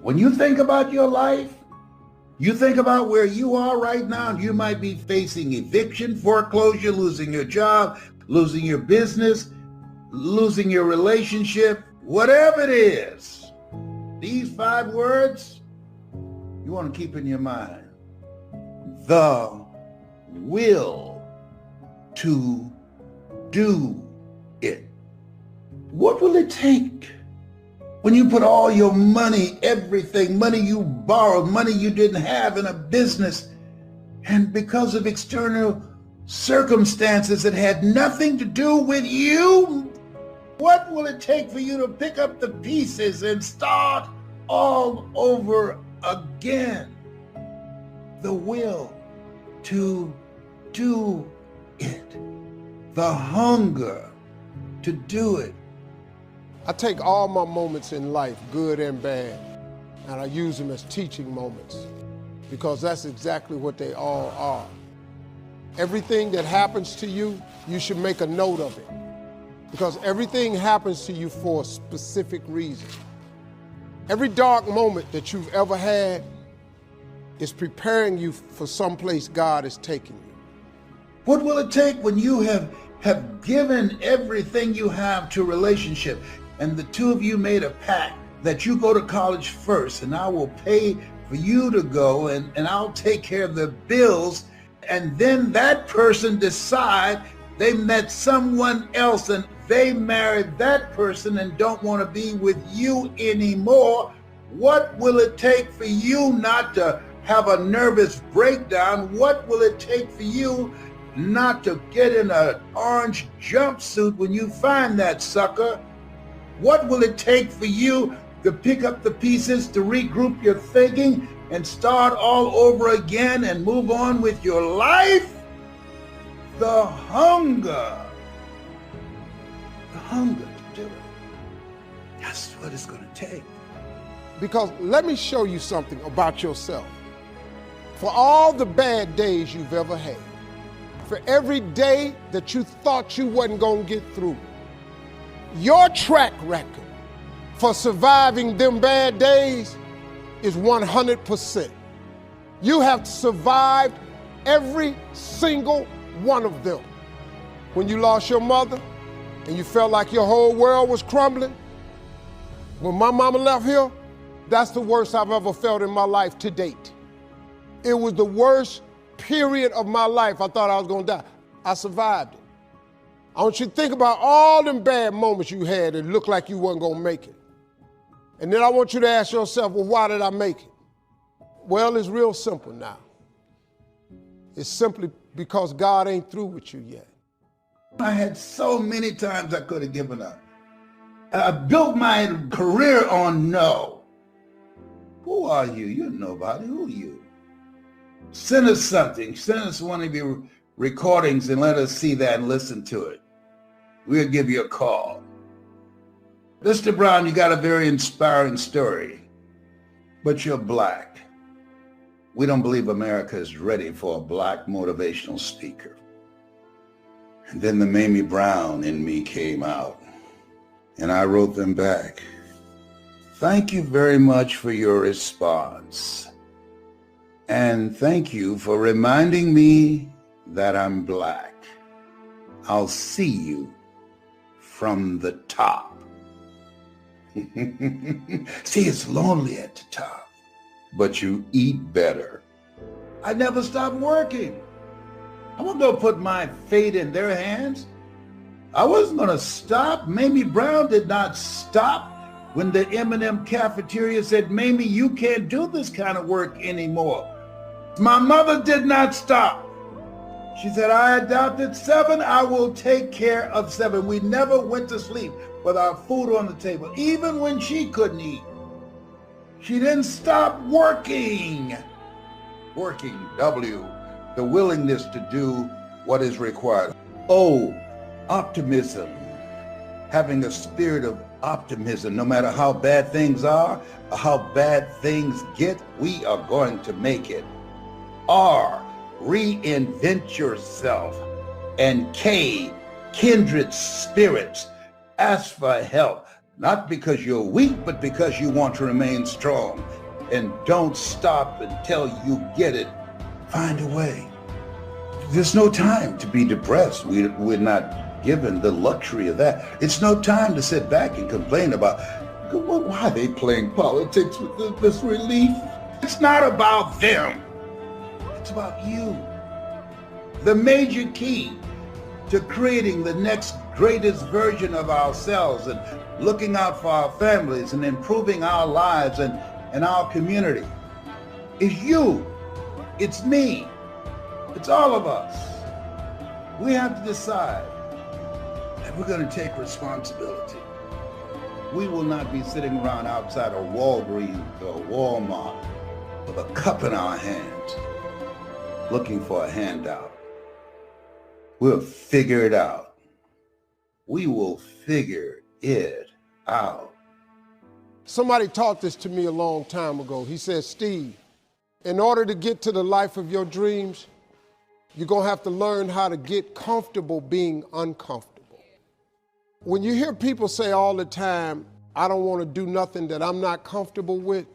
When you think about your life, you think about where you are right now. You might be facing eviction, foreclosure, losing your job, losing your business, losing your relationship, whatever it is. These 5 words you want to keep in your mind. The will to do it. What will it take when you put all your money, everything, money you borrowed, money you didn't have in a business, and because of external circumstances that had nothing to do with you? What will it take for you to pick up the pieces and start all over again? The will to do it. The hunger to do it. I take all my moments in life, good and bad, and I use them as teaching moments because that's exactly what they all are. Everything that happens to you, you should make a note of it because everything happens to you for a specific reason. Every dark moment that you've ever had is preparing you for someplace God is taking you. What will it take when you have given everything you have to a relationship and the two of you made a pact that you go to college first and I will pay for you to go and I'll take care of the bills, and then that person decide they met someone else and they married that person and don't want to be with you anymore? What will it take for you not to have a nervous breakdown? What will it take for you not to get in an orange jumpsuit when you find that sucker? What will it take for you to pick up the pieces, to regroup your thinking and start all over again and move on with your life? The hunger to do it. That's what it's going to take. Because let me show you something about yourself. For all the bad days you've ever had, for every day that you thought you wasn't going to get through, your track record for surviving them bad days is 100%. You have survived every single one of them. When you lost your mother and you felt like your whole world was crumbling, when my mama left here, that's the worst I've ever felt in my life to date. It was the worst period of my life. I thought I was gonna die. I survived it. I want you to think about all them bad moments you had that looked like you wasn't gonna make it. And then I want you to ask yourself, well, why did I make it? Well, it's real simple now. It's simply because God ain't through with you yet. I had so many times I could have given up. I built my career on no. Who are you? You're nobody. Who are you? Send us something. Send us one of your recordings and let us see that and listen to it. We'll give you a call. Mr. Brown, you got a very inspiring story, but you're black. We don't believe America is ready for a black motivational speaker. And then the Mamie Brown in me came out, and I wrote them back. Thank you very much for your response. And thank you for reminding me that I'm black. I'll see you from the top. See, it's lonely at the top, but you eat better. I never stopped working. I wasn't going to put my fate in their hands. I wasn't going to stop. Mamie Brown did not stop when the M&M cafeteria said, Mamie, you can't do this kind of work anymore. My mother did not stop. She said, I adopted 7, I will take care of 7. We never went to sleep without food on the table, even when she couldn't eat. She didn't stop working. Working, W, the willingness to do what is required. O, optimism, having a spirit of optimism. No matter how bad things are or how bad things get, we are going to make it. R, reinvent yourself. And K, kindred spirits. Ask for help. Not because you're weak, but because you want to remain strong. And don't stop until you get it. Find a way. There's no time to be depressed. We're not given the luxury of that. It's no time to sit back and complain about, why are they playing politics with this relief? It's not about them. It's about you. The major key to creating the next greatest version of ourselves and looking out for our families and improving our lives and our community is you. It's me. It's all of us. We have to decide that we're going to take responsibility. We will not be sitting around outside of Walgreens or Walmart with a cup in our hands looking for a handout. We'll figure it out. We will figure it out. Somebody taught this to me a long time ago. He said, Steve, in order to get to the life of your dreams, you're going to have to learn how to get comfortable being uncomfortable. When you hear people say all the time, I don't want to do nothing that I'm not comfortable with,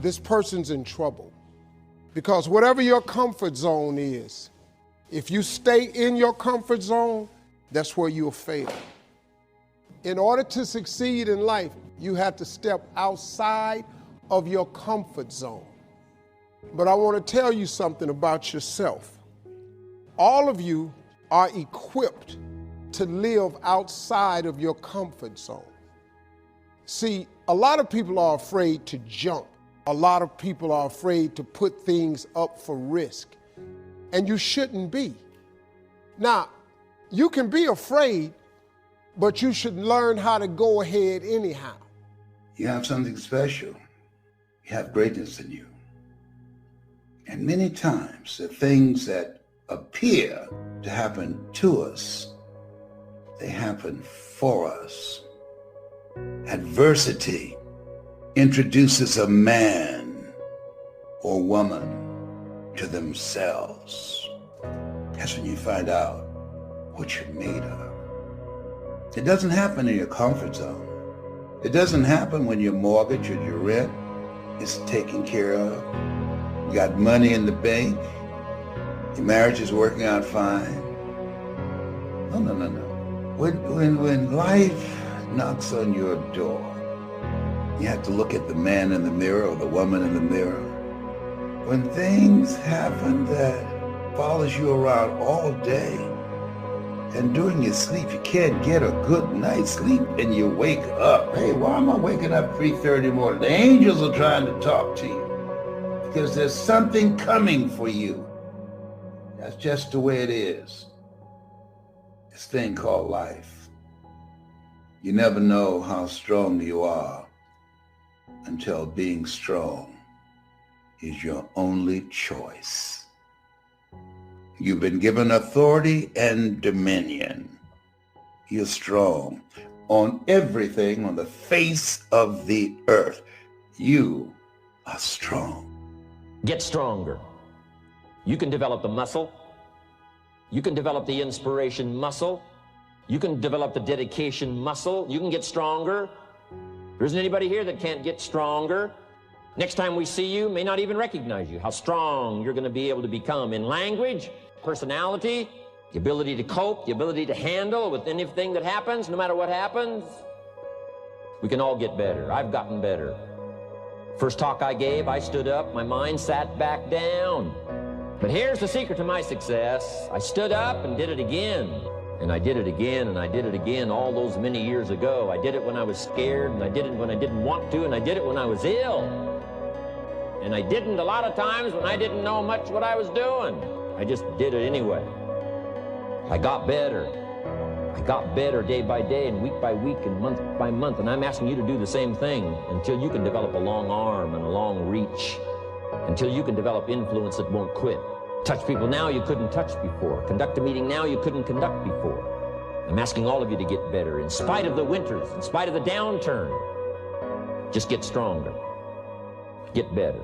this person's in trouble. Because whatever your comfort zone is, if you stay in your comfort zone, that's where you'll fail. In order to succeed in life, you have to step outside of your comfort zone. But I want to tell you something about yourself. All of you are equipped to live outside of your comfort zone. See, a lot of people are afraid to jump. A lot of people are afraid to put things up for risk. And you shouldn't be. Now, you can be afraid, but you should learn how to go ahead anyhow. You have something special. You have greatness in you. And many times the things that appear to happen to us, they happen for us. Adversity introduces a man or woman to themselves. That's when you find out what you're made of. It doesn't happen in your comfort zone. It doesn't happen when your mortgage or your rent is taken care of. You got money in the bank. Your marriage is working out fine. No. When life knocks on your door, you have to look at the man in the mirror or the woman in the mirror. When things happen that follows you around all day, and during your sleep you can't get a good night's sleep, and you wake up, hey, why am I waking up 3:30 in the morning? The angels are trying to talk to you because there's something coming for you. That's just the way it is. This thing called life. You never know how strong you are until being strong is your only choice. You've been given authority and dominion. You're strong on everything on the face of the earth. You are strong. Get stronger. You can develop the muscle. You can develop the inspiration muscle. You can develop the dedication muscle. You can get stronger. There isn't anybody here that can't get stronger. Next time we see you, may not even recognize you, how strong you're going to be able to become in language, personality, the ability to cope, the ability to handle with anything that happens, no matter what happens. We can all get better. I've gotten better. First talk I gave, I stood up, my mind sat back down. But here's the secret to my success. I stood up and did it again. And I did it again, and I did it again all those many years ago. I did it when I was scared, and I did it when I didn't want to, and I did it when I was ill. And I didn't a lot of times when I didn't know much what I was doing. I just did it anyway. I got better. I got better day by day and week by week and month by month. And I'm asking you to do the same thing until you can develop a long arm and a long reach. Until you can develop influence that won't quit. Touch people now you couldn't touch before. Conduct a meeting now you couldn't conduct before. I'm asking all of you to get better in spite of the winters, in spite of the downturn. Just get stronger. Get better.